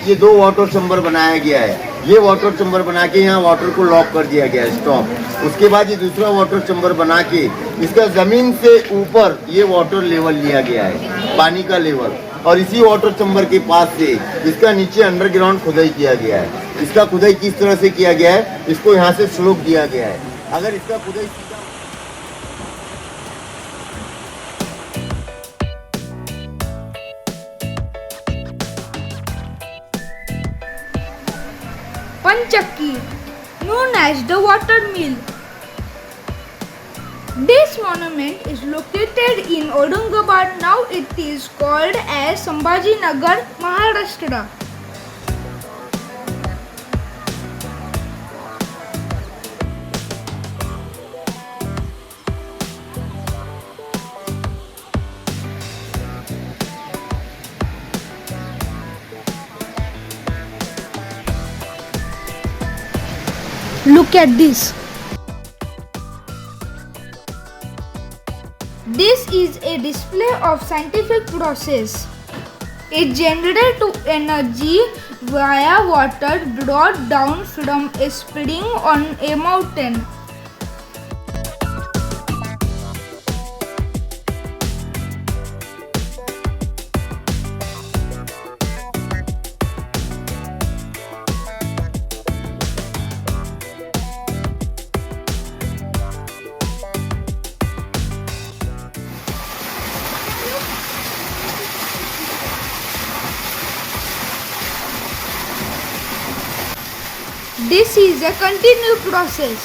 ये 2 water chamber बनाया गया है। ये वाटर चैम्बर बना के यहाँ वाटर को लॉक कर दिया गया है, स्टॉप। उसके बाद ये दूसरा वाटर चैम्बर बना के इसका जमीन से ऊपर ये वाटर लेवल लिया गया है, पानी का लेवल। और इसी वाटर चैम्बर के पास से इसका नीचे अंडरग्राउंड खुदाई किया गया है। इसका खुदाई किस तरह से किया गया है, इसको यहाँ से स्लोप दिया गया है। अगर इसका खुदाई Panchakki, known as the water mill. This monument is located in Aurangabad. Now it is called as Sambhajinagar, Maharashtra. Look at this. This is a display of scientific process. A generator energy via water brought down from a spring on a mountain. This is a continuous process.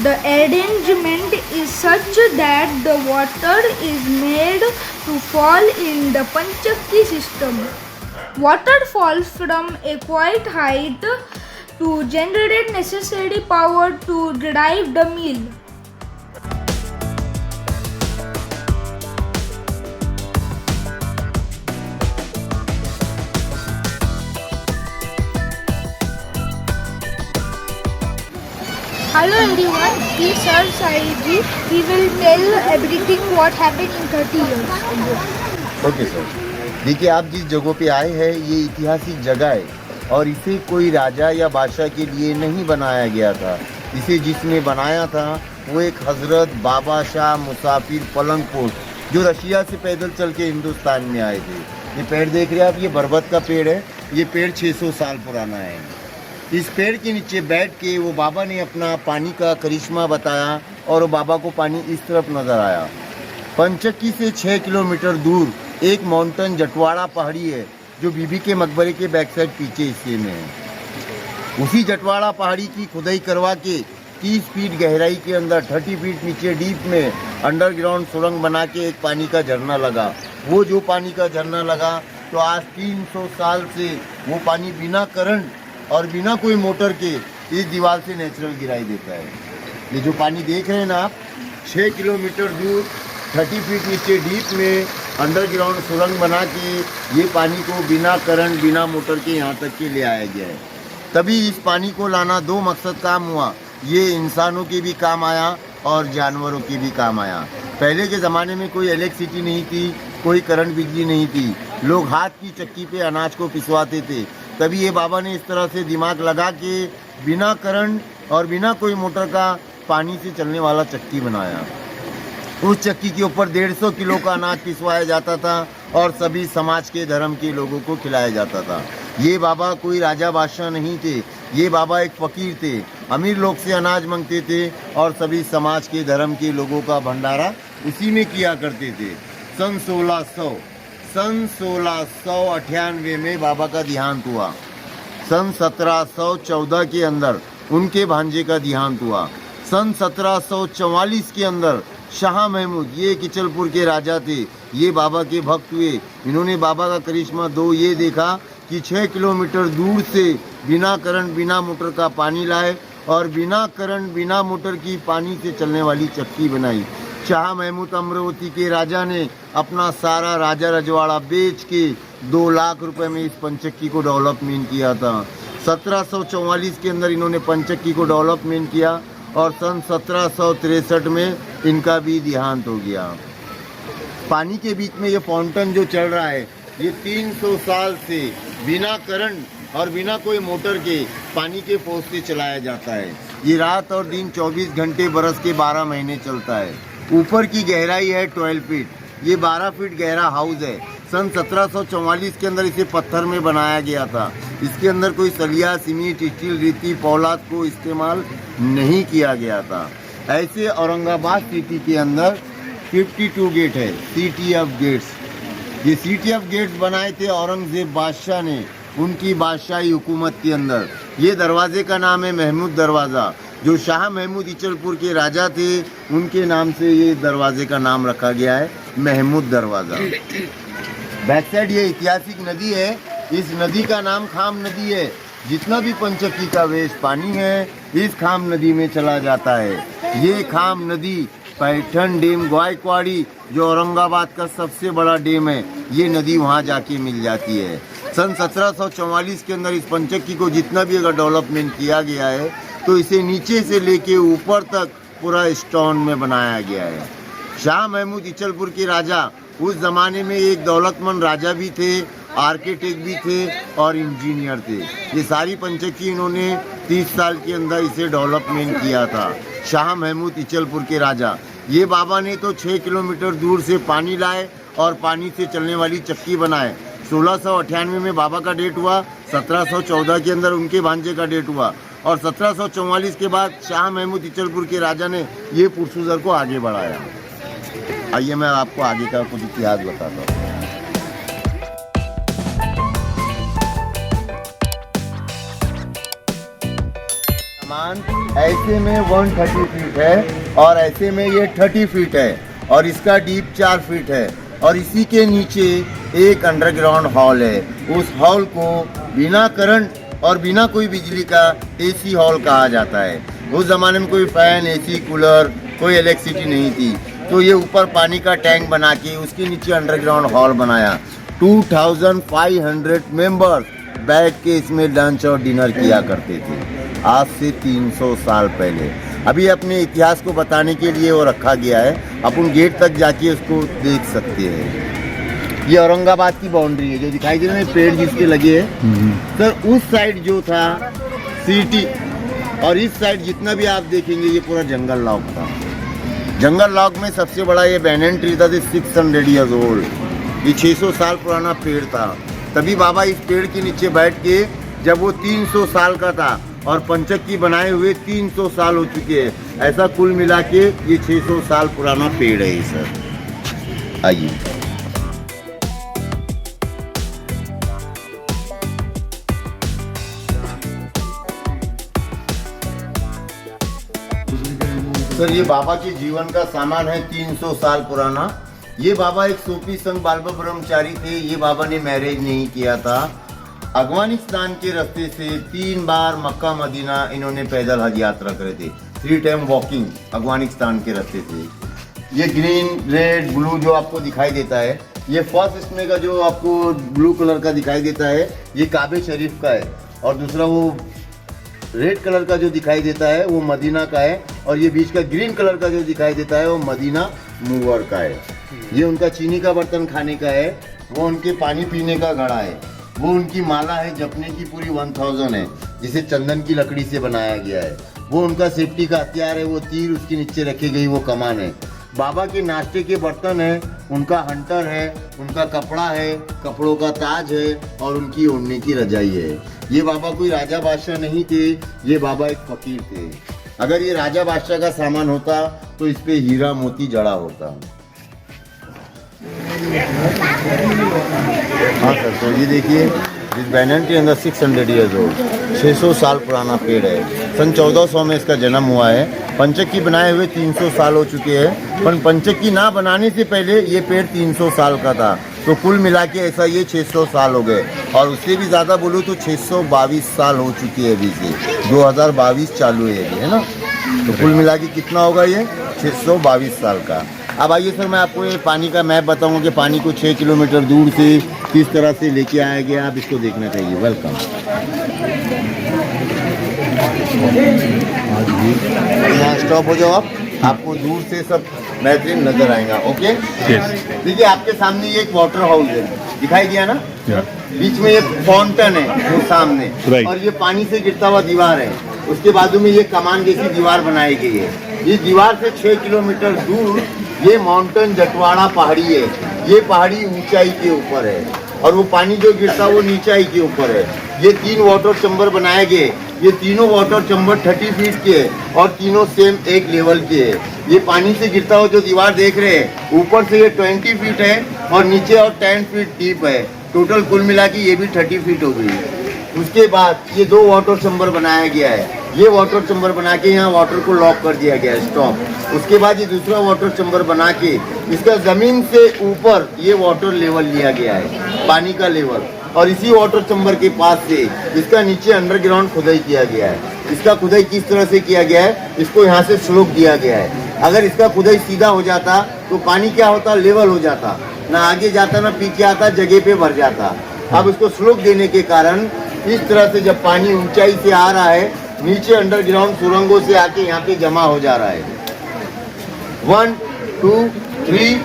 The arrangement is such that the water is made to fall in the Panchakki system. Water falls from a quiet height to generate necessary power to drive the mill. Hello everyone, he is Sir Saiji. He will tell everything what happened in 30 years. Okay sir. देखिए, आप जिस जगह पे आए हैं ये ऐतिहासिक जगह है और इसे कोई राजा या बादशाह के लिए नहीं बनाया गया था। इसे जिसने बनाया था वो एक हज़रत बाबा शाह मुसाफिर पलंगपोश, जो रशिया से पैदल चल के हिंदुस्तान में आए थे। ये पेड़ देख रहे हैं आप, ये बरगद का पेड़ है। ये पेड़ 600 साल पुराना है। इस पेड़ के नीचे बैठ के वो बाबा ने अपना पानी का करिश्मा बताया और वो बाबा को पानी इस तरफ नज़र आया। पंचक्की से 6 किलोमीटर दूर एक माउंटेन जटवाड़ा पहाड़ी है जो बीबी के मकबरे के बैक साइड पीछे हिस्से में है। उसी जटवाड़ा पहाड़ी की खुदाई करवा के 30 फीट गहराई के अंदर 30 फीट नीचे डीप में अंडरग्राउंड सुरंग बना के एक पानी का झरना लगा। वो जो पानी का झरना लगा तो आज 300 साल से वो पानी बिना करंट और बिना कोई मोटर के इस दीवार से नेचुरल गिराई देता है। ये जो पानी देख रहे हैं ना आप, 6 किलोमीटर दूर 30 फीट नीचे डीप में अंडरग्राउंड सुरंग बना के ये पानी को बिना करंट बिना मोटर के यहाँ तक के ले आया गया है। तभी इस पानी को लाना 2 मकसद काम हुआ। ये इंसानों के भी काम आया और जानवरों के भी काम आया। पहले के ज़माने में कोई इलेक्ट्रिसिटी नहीं थी, कोई करंट बिजली नहीं थी। लोग हाथ की चक्की पे अनाज को पिसवाते थे। तभी ये बाबा ने इस तरह से दिमाग लगा के बिना करंट और बिना कोई मोटर का पानी से चलने वाला चक्की बनाया। उस चक्की के ऊपर 150 किलो का अनाज पिसवाया जाता था और सभी समाज के धर्म के लोगों को खिलाया जाता था। ये बाबा कोई राजा बादशाह नहीं थे, ये बाबा एक फ़कीर थे। अमीर लोग से अनाज मांगते थे और सभी समाज के धर्म के लोगों का भंडारा उसी में किया करते थे। सन 1698 में बाबा का देहांत हुआ। सन 1714 के अंदर उनके भांजे का देहांत हुआ। सन 1744 के अंदर शाह महमूद, ये किचलपुर के राजा थे, ये बाबा के भक्त हुए। इन्होंने बाबा का करिश्मा ये देखा कि 6 किलोमीटर दूर से बिना करंट बिना मोटर का पानी लाए और बिना करंट बिना मोटर की पानी से चलने वाली चक्की बनाई। शाह महमूद अमरावती के राजा ने अपना सारा राजा रजवाड़ा बेच के 2 लाख रुपए में इस पंचक्की को डेवलपमेंट किया था। 1744 के अंदर इन्होंने पंचक्की को डेवलपमेंट किया और सन 1763 में इनका भी देहांत हो गया। पानी के बीच में ये फाउंटेन जो चल रहा है ये 300 साल से बिना करंट और बिना कोई मोटर के पानी के फोर्स से चलाया जाता है। ये रात और दिन 24 घंटे बरस के 12 महीने चलता है। ऊपर की गहराई है 12 फीट। ये 12 फीट गहरा हाउस है। सन 1744 के अंदर इसे पत्थर में बनाया गया था। इसके अंदर कोई सलिया, सीमेंट, स्टील, रेती, पौलाद को इस्तेमाल नहीं किया गया था। ऐसे औरंगाबाद सिटी के अंदर 52 गेट है, सिटी ऑफ गेट्स। ये सिटी ऑफ गेट्स बनाए थे औरंगजेब बादशाह ने उनकी बादशाही हुकूमत के अंदर। ये दरवाजे का नाम है महमूद दरवाज़ा। जो शाह महमूद इचलपुर के राजा थे उनके नाम से ये दरवाजे का नाम रखा गया है महमूद दरवाज़ा। बैक साइड ये ऐतिहासिक नदी है। इस नदी का नाम खाम नदी है। जितना भी पंचक्की का वेस्ट पानी है इस खाम नदी में चला जाता है। ये खाम नदी पैठन डैम, ग्वाईकवाड़ी जो औरंगाबाद का सबसे बड़ा डैम है, ये नदी वहाँ जाके मिल जाती है। सन 1744 के अंदर इस पंचक्की को जितना भी अगर डेवलपमेंट किया गया है तो इसे नीचे से लेके ऊपर तक पूरा स्टोन में बनाया गया है। शाह महमूद इचलपुर के राजा उस ज़माने में एक दौलतमंद राजा भी थे, आर्किटेक्ट भी थे और इंजीनियर थे। ये सारी पंचक्की इन्होंने 30 साल के अंदर इसे डेवलपमेंट किया था। शाह महमूद इचलपुर के राजा। ये बाबा ने तो 6 किलोमीटर दूर से पानी लाए और पानी से चलने वाली चक्की बनाए। 1698 में बाबा का डेट हुआ, 1714 के अंदर उनके भांजे का डेट हुआ और 1744 के बाद शाह महमूद इचलपुर के राजा ने ये पुरसुजर को आगे बढ़ाया। आइए मैं आपको आगे का कुछ इतिहास बताता हूँ। सामान ऐसे में 130 फीट है और ऐसे में ये 30 फीट है और इसका डीप 4 फीट है और इसी के नीचे एक अंडरग्राउंड हॉल है। उस हॉल को बिना करंट और बिना कोई बिजली का एसी हॉल कहा जाता है। उस ज़माने में कोई फैन, एसी, कूलर, कोई इलेक्ट्रिसिटी नहीं थी, तो ये ऊपर पानी का टैंक बना के उसके नीचे अंडरग्राउंड हॉल बनाया। 2500 मेंबर्स बैठ के इसमें लंच और डिनर किया करते थे आज से 300 साल पहले। अभी अपने इतिहास को बताने के लिए वो रखा गया है। अपन गेट तक जाके उसको देख सकते हैं। ये औरंगाबाद की बाउंड्री है जो दिखाई दे रहा है, पेड़ जिसके लगे हैं। सर उस साइड जो था सिटी और इस साइड जितना भी आप देखेंगे ये पूरा जंगल लॉक था। जंगल लॉक में सबसे बड़ा ये बैनन ट्री था, 600 ईयर्स ओल्ड। ये 600 साल पुराना पेड़ था। तभी बाबा इस पेड़ के नीचे बैठ के, जब वो 300 साल का था और पंचक्की बनाए हुए 300 साल हो चुके हैं, ऐसा कुल मिला के ये 600 साल पुराना पेड़ है। सर आइए सर, ये बाबा के जीवन का सामान है 300 साल पुराना। ये बाबा एक सूफी संघ बालबा ब्रह्मचारी थे। ये बाबा ने मैरिज नहीं किया था। अफगानिस्तान के रास्ते से 3 बार मक्का मदीना इन्होंने पैदल हज यात्रा करे थे। 3 टाइम वॉकिंग अफगानिस्तान के रास्ते से। ये ग्रीन, रेड, ब्लू जो आपको दिखाई देता है, ये फर्स्ट इसमें का जो आपको ब्लू कलर का दिखाई देता है ये काबे शरीफ का है और दूसरा वो रेड कलर का जो दिखाई देता है वो मदीना का है और ये बीच का ग्रीन कलर का जो दिखाई देता है वो मदीना मूवर का है। ये उनका चीनी का बर्तन खाने का है, वो उनके पानी पीने का घड़ा है, वो उनकी माला है जपने की पूरी 1000 है जिसे चंदन की लकड़ी से बनाया गया है। वो उनका सेफ्टी का हथियार है, वो तीर उसके नीचे रखी गई वो कमान है। बाबा के नाश्ते के बर्तन है, उनका हंटर है, उनका कपड़ा है, कपड़ों का ताज है और उनकी ओढ़ने की रजाई है। ये बाबा कोई राजा बादशाह नहीं थे, ये बाबा एक फकीर थे। अगर ये राजा बादशाह का सामान होता तो इस पे हीरा मोती जड़ा होता। हाँ सर, तो ये देखिए इस बैनन के अंदर 600 ईयर्स ओल्ड 600 साल पुराना पेड़ है। सन 1400 में इसका जन्म हुआ है। पंचक्की बनाए हुए 300 साल हो चुके हैं, पर पंचक्की ना बनाने से पहले ये पेड़ 300 साल का था। तो कुल मिला के ऐसा ये 600 साल हो गए और उससे भी ज़्यादा बोलूँ तो 622 साल हो चुकी है अभी से। 2022 चालू है अभी, है ना। तो कुल मिला के कितना होगा ये 622 साल का। अब आइए सर, मैं आपको ये पानी का मैप बताऊंगा कि पानी को 6 किलोमीटर दूर से किस तरह से लेके आया गया। आप इसको देखना चाहिए। वेलकम। यहाँ स्टॉप हो जाओ आप, आपको दूर से सब बेहतरीन नजर आएगा। ओके, देखिए आपके सामने ये एक वाटर हाउस है। दिखाई दिया ना, Yeah. बीच में ये फाउंटेन है वो सामने, Right. और ये पानी से गिरता हुआ दीवार है। उसके बाजू में ये कमान जैसी दीवार बनाई गई है। ये दीवार से 6 किलोमीटर दूर ये माउंटेन जटवाड़ा पहाड़ी है। ये पहाड़ी ऊंचाई के ऊपर है और वो पानी जो गिरता वो नीचाई के ऊपर है। ये 3 वाटर चैम्बर बनाए गए। ये तीनों वाटर चैम्बर 30 फीट के है और तीनों सेम एक लेवल के है। ये पानी से गिरता हुआ जो दीवार देख रहे हैं, ऊपर से ये 20 फीट है और नीचे और 10 फीट डीप है। टोटल कुल मिला के ये भी 30 फीट हो गई। उसके बाद ये 2 वाटर चैम्बर बनाया गया है। ये वाटर चैम्बर बना के यहाँ वाटर को लॉक कर दिया गया है, स्टॉप। उसके बाद ये दूसरा वाटर चैम्बर बना के इसका जमीन से ऊपर ये वाटर लेवल लिया गया है, पानी का लेवल। और इसी वाटर चैम्बर के पास से इसका नीचे अंडरग्राउंड खुदाई किया गया है। इसका खुदाई किस तरह से किया गया है, इसको यहाँ से स्लोप दिया गया है। अगर इसका खुदाई सीधा हो जाता तो पानी क्या होता, लेवल हो जाता, ना आगे जाता ना पीछे आता, जगह पे भर जाता। अब इसको स्लोप देने के कारण इस तरह से जब पानी ऊंचाई से आ रहा है, नीचे अंडरग्राउंड सुरंगों से आके यहाँ पे जमा हो जा रहा है। 1 2 3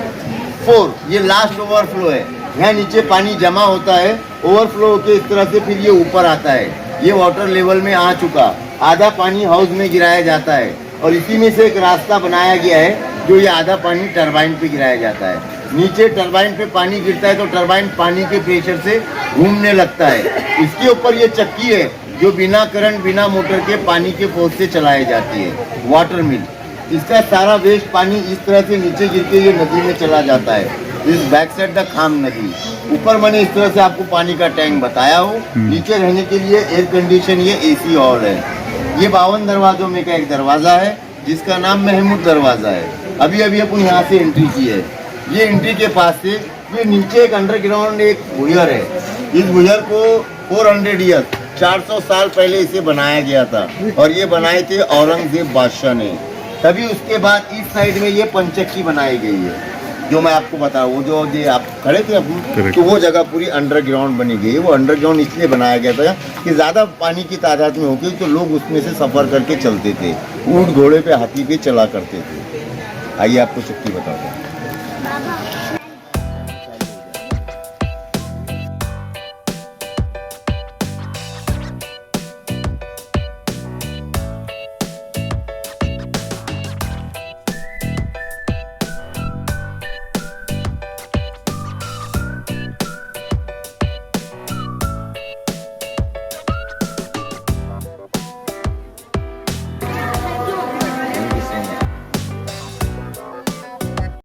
4 ये लास्ट ओवरफ्लो है। यहाँ नीचे पानी जमा होता है, ओवरफ्लो होके इस तरह से फिर ये ऊपर आता है। ये वाटर लेवल में आ चुका, आधा पानी हाउस में गिराया जाता है और इसी में से एक रास्ता बनाया गया है जो ये आधा पानी टरबाइन पे गिराया जाता है। नीचे टरबाइन पे पानी गिरता है तो टरबाइन पानी के प्रेशर से घूमने लगता है। इसके ऊपर ये चक्की है जो बिना करंट बिना मोटर के पानी के फोर्स से चलाई जाती है, वाटर मिल। इसका सारा वेस्ट पानी इस तरह से नीचे गिर के ये नदी में चला जाता है। इस बैक साइड द खाम नदी। ऊपर मैंने इस तरह से आपको पानी का टैंक बताया हो। नीचे रहने के लिए एयर कंडीशन ये एसी हॉल है। ये 52 दरवाजों में का एक दरवाजा है जिसका नाम महमूद दरवाजा है। अभी अभी अपन यहाँ से एंट्री की है। ये एंट्री के पास से ये नीचे एक अंडरग्राउंड एक भुयर है। इस भुयर को 400 ईयर्स 400 साल पहले इसे बनाया गया था और ये बनाए थे औरंगजेब बादशाह ने। तभी उसके बाद इस साइड में ये पंचक्की बनाई गई है जो मैं आपको बता वो जो आप खड़े थे अपन, तो वो जगह पूरी अंडरग्राउंड बनी गई है। वो अंडरग्राउंड इसलिए बनाया गया था कि ज़्यादा पानी की तादाद में होगी तो लोग उसमें से सफ़र करके चलते थे, ऊँट घोड़े पे हाथी पे चला करते थे। आइए आपको शक्ति बताओ।